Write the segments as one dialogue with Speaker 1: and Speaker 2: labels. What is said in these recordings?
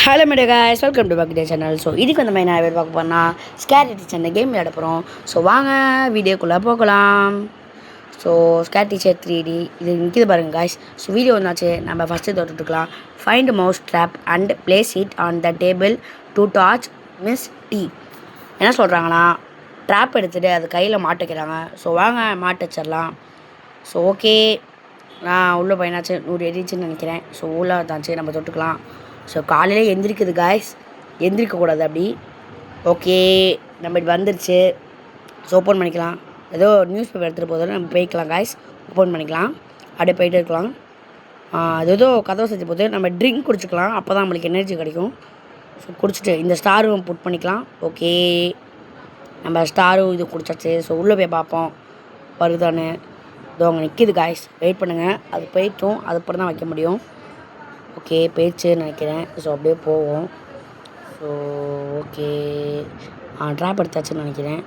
Speaker 1: Hello மேடா guys, welcome to பக்டே channel. So இதுக்கு வந்து நான் வேறு பார்க்க போனால் ஸ்கேர் டீச்சர் கேம் விளையாட போகிறோம். ஸோ வாங்க வீடியோக்குள்ளே போகலாம். ஸோ ஸ்கேர் டீச்சர் 3D இது நிற்கிது பாருங்கள் guys. ஸோ வீடியோ என்னாச்சு நம்ம ஃபஸ்ட்டு தொட்டுக்கலாம். Find mouse trap and place it on the table to touch miss T. என்ன சொல்கிறாங்கன்னா ட்ராப் எடுத்துகிட்டு அது கையில் மாட்டிக்கிறாங்க. ஸோ வாங்க மாட்ட வச்சிடலாம். ஸோ ஓகே, நான் உள்ளே போயினாச்சு 100 எரிச்சுன்னு நினைக்கிறேன். ஸோ உள்ளே தாச்சு நம்ம தொட்டுக்கலாம். ஸோ காலையில் எந்திரிக்குது காய்ஸ், எந்திரிக்கக்கூடாது அப்படி. ஓகே, நம்ம இப்படி வந்துருச்சு. ஸோ ஓப்பன் பண்ணிக்கலாம். ஏதோ நியூஸ் பேப்பர் எடுத்துகிட்டு போதும் நம்ம போய்க்கலாம் காய்ஸ். ஓப்பன் பண்ணிக்கலாம், அப்படியே போயிட்டு இருக்கலாம். அது ஏதோ கதவை செஞ்சு போது நம்ம ட்ரிங்க் குடிச்சிக்கலாம், அப்போ தான் நம்மளுக்கு எனர்ஜி கிடைக்கும். ஸோ குடிச்சிட்டு இந்த ஸ்டாரும் புட் பண்ணிக்கலாம். ஓகே, நம்ம ஸ்டாரும் இது குடிச்சாச்சு. ஸோ உள்ளே போய் பார்ப்போம் வருதானு. இதோ அங்கே நிற்கிது காய்ஸ், வெயிட் பண்ணுங்கள். அது போயிட்டும் அதுக்கப்புறம் தான் வைக்க முடியும். ஓகே, போயிடுச்சுன்னு நினைக்கிறேன். ஸோ அப்படியே போவோம். ஸோ ஓகே, ட்ராப் எடுத்தாச்சுன்னு நினைக்கிறேன்.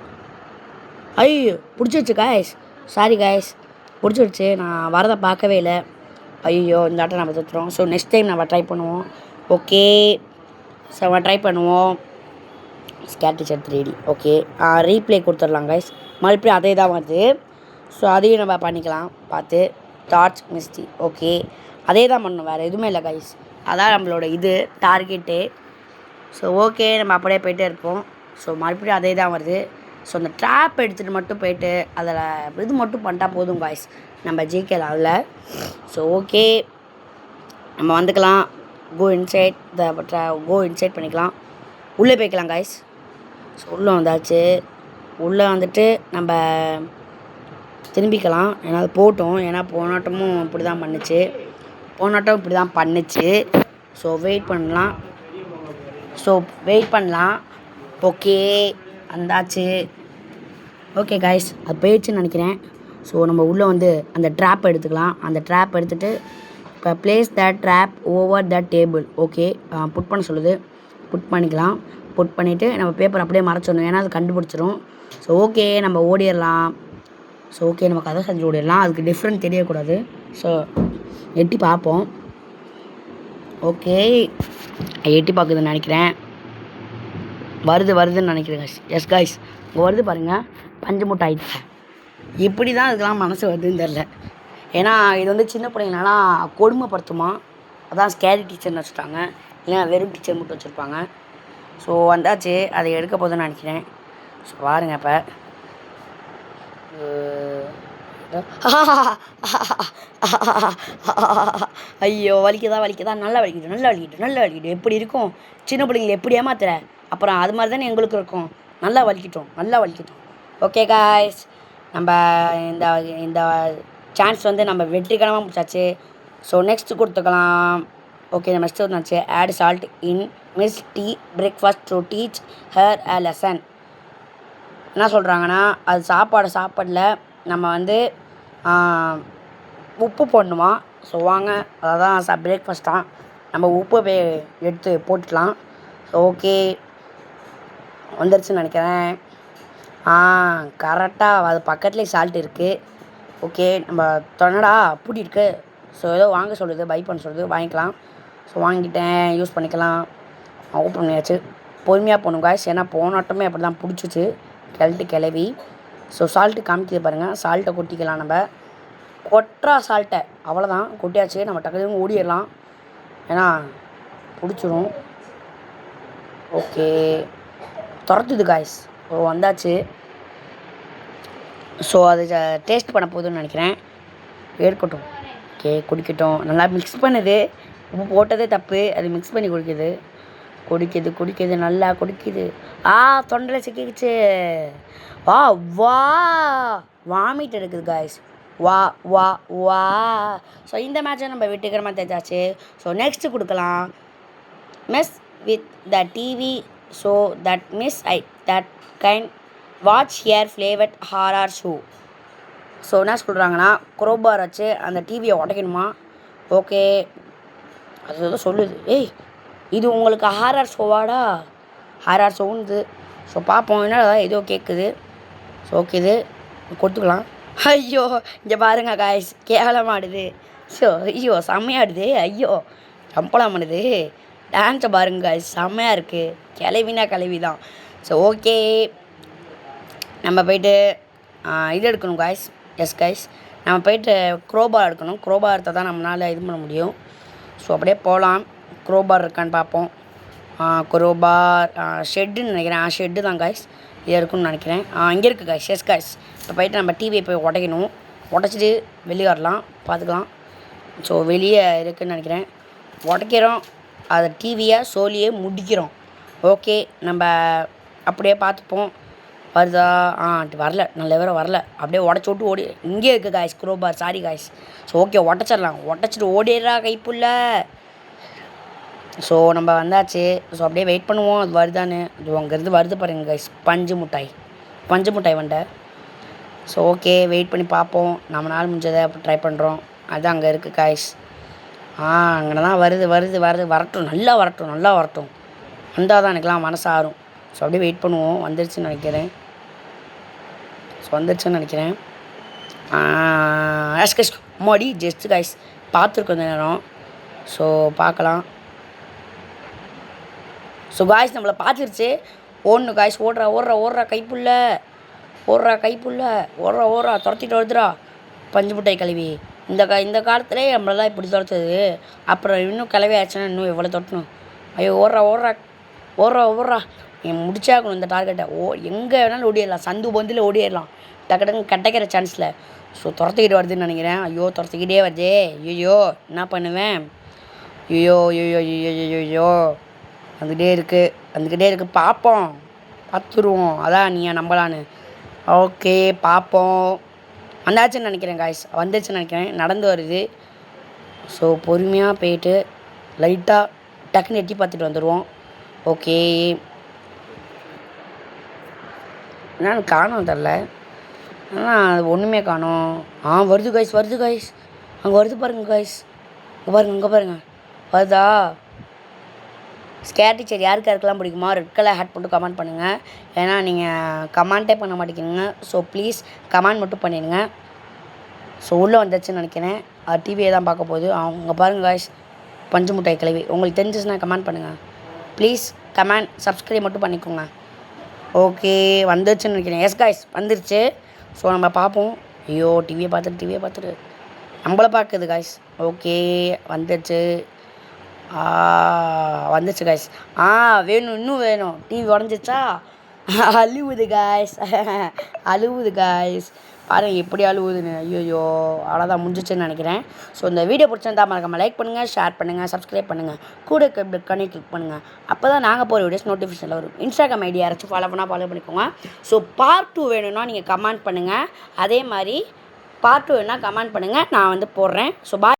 Speaker 1: ஐயோ பிடிச்சிருச்சு காய்ஸ், சாரி காய்ஸ், பிடிச்சிருச்சு. நான் வரதை பார்க்கவே இல்லை. ஐயோ இந்த ஆட்டை நம்ம தத்துறோம். ஸோ நெக்ஸ்ட் டைம் நம்ம ட்ரை பண்ணுவோம். ஓகே, ஸோ நம்ம ட்ரை பண்ணுவோம். Scare teacher 3D. Okay, replay கொடுத்துடலாம் காய்ஸ். மறுபடியும் அதே தான் வருது. ஸோ அதையும் நம்ம பண்ணிக்கலாம் பார்த்து. டார்ச் மிஸ்டி. ஓகே, அதே தான் பண்ணணும், வேறு எதுவுமே இல்லை கைஸ். அதான் நம்மளோட இது டார்கெட்டு. ஸோ ஓகே, நம்ம அப்படியே போய்ட்டே இருப்போம். ஸோ மறுபடியும் அதே தான் வருது. ஸோ அந்த ட்ராப் எடுத்துகிட்டு மட்டும் போயிட்டு அதில் இது மட்டும் பண்ணிட்டா போதும் காய்ஸ், நம்ம ஜிகேல அதில். ஸோ ஓகே, நம்ம வந்துக்கலாம். கோ இன்சைட் பண்ணிக்கலாம். உள்ளே போய்க்கலாம் காய்ஸ். ஸோ உள்ளே வந்தாச்சு. உள்ளே வந்துட்டு நம்ம திரும்பிக்கலாம். ஏன்னா அது போட்டோம், ஏன்னா போனாட்டமும் இப்படி தான் பண்ணுச்சு. ஸோ வெயிட் பண்ணலாம். ஓகே, வந்தாச்சு. ஓகே காய்ஸ், அது போயிடுச்சுன்னு நினைக்கிறேன். ஸோ நம்ம உள்ளே வந்து அந்த ட்ராப் எடுத்துக்கலாம். அந்த ட்ராப் எடுத்துகிட்டு இப்போ place the drop over the table. Okay, put பண்ண சொல்லுது, புட் பண்ணிக்கலாம். புட் பண்ணிவிட்டு நம்ம பேப்பர் அப்படியே மறைச்சிடணும், ஏன்னா அது கண்டுபிடிச்சிரும். ஸோ ஓகே, நம்ம ஓடிடலாம். ஸோ ஓகே, நம்ம கதை செஞ்சு ஓடிடலாம். அதுக்கு டிஃப்ரெண்ட் தெரியக்கூடாது. ஸோ எட்டி பார்ப்போம். ஓகே, எட்டி பார்க்குதுன்னு நினைக்கிறேன். வருதுன்னு நினைக்கிறேன் காய்ஸ். எஸ் காய்ஸ், இங்கே வருது பாருங்கள், பஞ்சு மூட்டை ஆயிடுச்சு. இப்படி தான் இதுக்கெலாம் மனசு வருதுன்னு தெரில. ஏன்னா இது வந்து சின்ன பிள்ளைங்களாம் கொடுமைப்படுத்துமா, அதான் ஸ்கேரி டீச்சர்னு வச்சுட்டாங்க. இல்லைன்னா வெறும் டீச்சர் மட்டும் வச்சுருப்பாங்க. ஸோ வந்தாச்சு, அதை எடுக்க போதுன்னு நினைக்கிறேன். ஸோ பாருங்க, இப்போ ஐயோ வலிக்குதா, நல்லா வலிக்கிட்டு எப்படி இருக்கும். சின்ன பிள்ளைங்களை எப்படி ஏமாத்துற, அப்புறம் அது மாதிரி தானே எங்களுக்கு இருக்கும். நல்லா வலிக்கட்டும். ஓகே காய்ஸ், நம்ம இந்த சான்ஸ் வந்து நம்ம வெற்றிகரமாக முடிச்சாச்சு. ஸோ நெக்ஸ்ட்டு கொடுத்துக்கலாம். ஓகே, நம்ம நெக்ஸ்ட்டு வந்துச்சு. Add salt in Miss T breakfast to teach her a lesson. என்ன சொல்கிறாங்கன்னா, அது சாப்பாடில் நம்ம வந்து உப்பு போடணுமா. ஸோ வாங்க, அதான் பிரேக்ஃபாஸ்ட் தான், நம்ம உப்பு எடுத்து போட்டுக்கலாம். ஸோ ஓகே, வந்துருச்சுன்னு நினைக்கிறேன். கரெக்டாக அது பக்கத்துலேயே சால்ட் இருக்குது. ஓகே, நம்ம தொன்னடா பூட்டி இருக்கு. ஸோ ஏதோ வாங்க சொல்லுது, பை பண்ண சொல்லுது, வாங்கிக்கலாம். ஸோ வாங்கிட்டேன், யூஸ் பண்ணிக்கலாம். ஓப்பன் பண்ணியாச்சு. பொறுமையாக போகணும் காய்ஸ், ஏன்னா போனாட்டமே அப்படி தான் பிடிச்சிச்சு கிளவி. ஸோ சால்ட்டு காமிக்கிது பாருங்கள், சால்ட்டை கொட்டிக்கலாம். நம்ம கொட்டுறா சால்ட்டை, அவ்வளோதான், கொட்டியாச்சு. நம்ம டக்குனு ஓடிடலாம், ஏன்னா பிடிச்சிரும். ஓகே, துரத்துது காய்ஸ். ஸோ வந்தாச்சு. ஸோ அது டேஸ்ட் பண்ண போதுன்னு நினைக்கிறேன். ஏற்கட்டும். ஓகே, குடிக்கட்டும். நல்லா மிக்ஸ் பண்ணுது, உப்பு போட்டதே தப்பு, அது மிக்ஸ் பண்ணி குடிக்குது, நல்லா குடிக்குது. தொண்டையில் சிக்கிச்சு. வாமிட் எடுக்குது காய்ஸ். வா. ஸோ இந்த மேட்சை நம்ம வெற்றிகரமாக தெரிஞ்சாச்சு. ஸோ நெக்ஸ்ட்டு கொடுக்கலாம். Miss with the TV so that miss that kind watch here flavoured horror show. So என்ன சொல்கிறாங்கன்னா, குரோபார் வச்சு அந்த டிவியை உடைக்கணுமா. ஓகே, அது ஏதோ சொல்லுது. இது உங்களுக்கு ஹாரர் ஷோவுன்னு. ஸோ பார்ப்போம், என்ன ஏதோ கேட்குது. ஸோ ஓகே, இது கொடுத்துக்கலாம். ஐயோ இங்கே பாருங்க காய்ஸ், கேவலமாடுது. ஸோ ஐயோ செம்மையாடுது. ஐயோ சம்பளம் பண்ணுது. டான்ஸை பாருங்க கைஸ், செம்மையாக இருக்குது. கிளவினா கிளவி தான். ஸோ ஓகே, நம்ம போயிட்டு இது எடுக்கணும் கைஸ். எஸ் கைஸ், நம்ம போயிட்டு க்ரோபார் எடுக்கணும். க்ரோபார் எடுத்தால் தான் நம்மளால் இது பண்ண முடியும். ஸோ அப்படியே போகலாம். க்ரோபார் இருக்கான்னு பார்ப்போம். க்ரோபார் ஷெட்டுன்னு நினைக்கிறேன். ஷெட்டு தான் கைஸ், இது இருக்குன்னு நினைக்கிறேன். இங்கே இருக்குது கைஸ். எஸ் கைஸ், இப்போ போயிட்டு நம்ம டிவியை போய் உடைக்கணும். உடச்சிட்டு வெளியே வரலாம், பார்த்துக்கலாம். ஸோ வெளியே இருக்குதுன்னு நினைக்கிறேன். உடைக்கிறோம், அதை டிவியை சோலியே முடிக்கிறோம். ஓகே, நம்ம அப்படியே பார்த்துப்போம். வருதா? வரல, நல்ல வேறு வரல. அப்படியே உடச்சி விட்டு ஓடி. இங்கே இருக்குது guys crowbar. Sorry guys. So okay, உடச்சிடலாம். உடச்சிட்டு ஓடிடுறா கைப்புள்ள. ஸோ நம்ம வந்தாச்சு. ஸோ அப்படியே வெயிட் பண்ணுவோம், அது வருதான்னு. இது அங்கேருந்து வருது பாருங்க காய்ஸ், பஞ்சு முட்டாய் வண்டை. ஸோ ஓகே, வெயிட் பண்ணி பார்ப்போம். நம்மளால் முடிஞ்சதை அப்போ ட்ரை பண்ணுறோம். அது அங்கே இருக்குது காய்ஸ். அங்கே தான் வரட்டும், நல்லா வரட்டும். வந்தால் தான் எனக்குலாம் மனசு ஆறும். ஸோ அப்படியே வெயிட் பண்ணுவோம். வந்துருச்சுன்னு நினைக்கிறேன். கைஸ் மோடி ஜஸ்ட் கைஸ் பார்த்துருக்கோம் இந்த நேரம். ஸோ பார்க்கலாம். ஸோ காய்ஸ் நம்மளை பார்த்துருச்சு. ஓடணும் காய்ஸ். ஓடுறா கைப்புள்ள. துரத்திட்டு வருதுடா பஞ்சு முட்டாய் கழுவி. இந்த காலத்துலேயே நம்மளெல்லாம் இப்படி துரத்துது. அப்புறம் இன்னும் கிளவி ஆச்சுன்னா இன்னும் எவ்வளோ துரத்தணும். ஐயோ, ஓடுறா. என் முடிச்சாக்கணும் இந்த டார்கெட்டை. எங்கே வேணாலும் ஓடிடலாம், சந்து பந்தில் ஓடிடலாம் டக்கு கட்டைக்கிற சான்ஸில். ஸோ துரத்திக்கிட்டு வருதுன்னு நினைக்கிறேன். ஐயோ, துரத்திக்கிட்டே வருதே. ஐயோ, என்ன பண்ணுவேன்? ஐயோ வந்துக்கிட்டே இருக்குது. பார்த்துருவோம். அதான் நீ நம்பலான்னு. ஓகே, பார்ப்போம். வந்தாச்சுன்னு நினைக்கிறேன் காய்ஸ். வந்துருச்சுன்னு நினைக்கிறேன். நடந்து வருது. ஸோ பொறுமையாக போயிட்டு லைட்டாக டக்குன்னு எட்டி பார்த்துட்டு வந்துடுவோம். ஓகே, என்னன்னு காணோம் தெரில. ஆனால் அது ஒன்றுமே காணோம். வருது காய்ஸ். அங்கே வருது பாருங்க காய்ஸ். அங்கே பாருங்க வருதா? ஸ்கேர் டீச்சர் யாருக்கெல்லாம் பிடிக்குமா ரெட் கலர் ஹேட் போட்டு கமெண்ட் பண்ணுங்கள். ஏன்னா நீங்கள் கமெண்ட்டே பண்ண மாட்டேங்கிறீங்க. ஸோ ப்ளீஸ் கமெண்ட் மட்டும் பண்ணிடுங்க. ஸோ உள்ளே வந்துச்சுன்னு நினைக்கிறேன். அது டிவியை தான் பார்க்க போகுது. அவங்க பாருங்க காய்ஸ், பஞ்சு முட்டாய் கிளவி. உங்களுக்கு தெரிஞ்சிச்சுன்னா கமெண்ட் பண்ணுங்கள் ப்ளீஸ். கமெண்ட் சப்ஸ்கிரைப் மட்டும் பண்ணிக்கோங்க. ஓகே, வந்துருச்சுன்னு நினைக்கிறேன். எஸ் காய்ஸ், வந்துருச்சு. ஸோ நம்ம பார்ப்போம். ஐயோ, டிவியை பார்த்துட்டு நம்மளை பார்க்குது காய்ஸ். ஓகே, வந்துருச்சு காய்ஸ். இன்னும் வேணும். டிவி உடஞ்சிச்சா? அழுவுது காய்ஸ். பாருங்கள் எப்படி அழுவுதுன்னு. ஐயோ, அவ்வளோதான் முடிஞ்சிச்சுன்னு நினைக்கிறேன். ஸோ இந்த வீடியோ பிடிச்சிருந்தா மறக்காமல் லைக் பண்ணுங்கள், ஷேர் பண்ணுங்கள், சப்ஸ்கிரைப் பண்ணுங்கள், கூட கிளிக் பண்ணுங்கள். அப்போ தான் நாங்கள் போகிற வீடியோஸ் நோட்டிஃபிகேஷனில் வரும். இன்ஸ்டாகிராம் ஐடி யாராச்சும் ஃபாலோ பண்ணிக்கோங்க. ஸோ பார்ட் 2 வேணும்னா நீங்கள் கமெண்ட் பண்ணுங்கள். அதே மாதிரி பார்ட் 2 வேணுன்னா கமெண்ட் பண்ணுங்கள், நான் போடுறேன். So bye.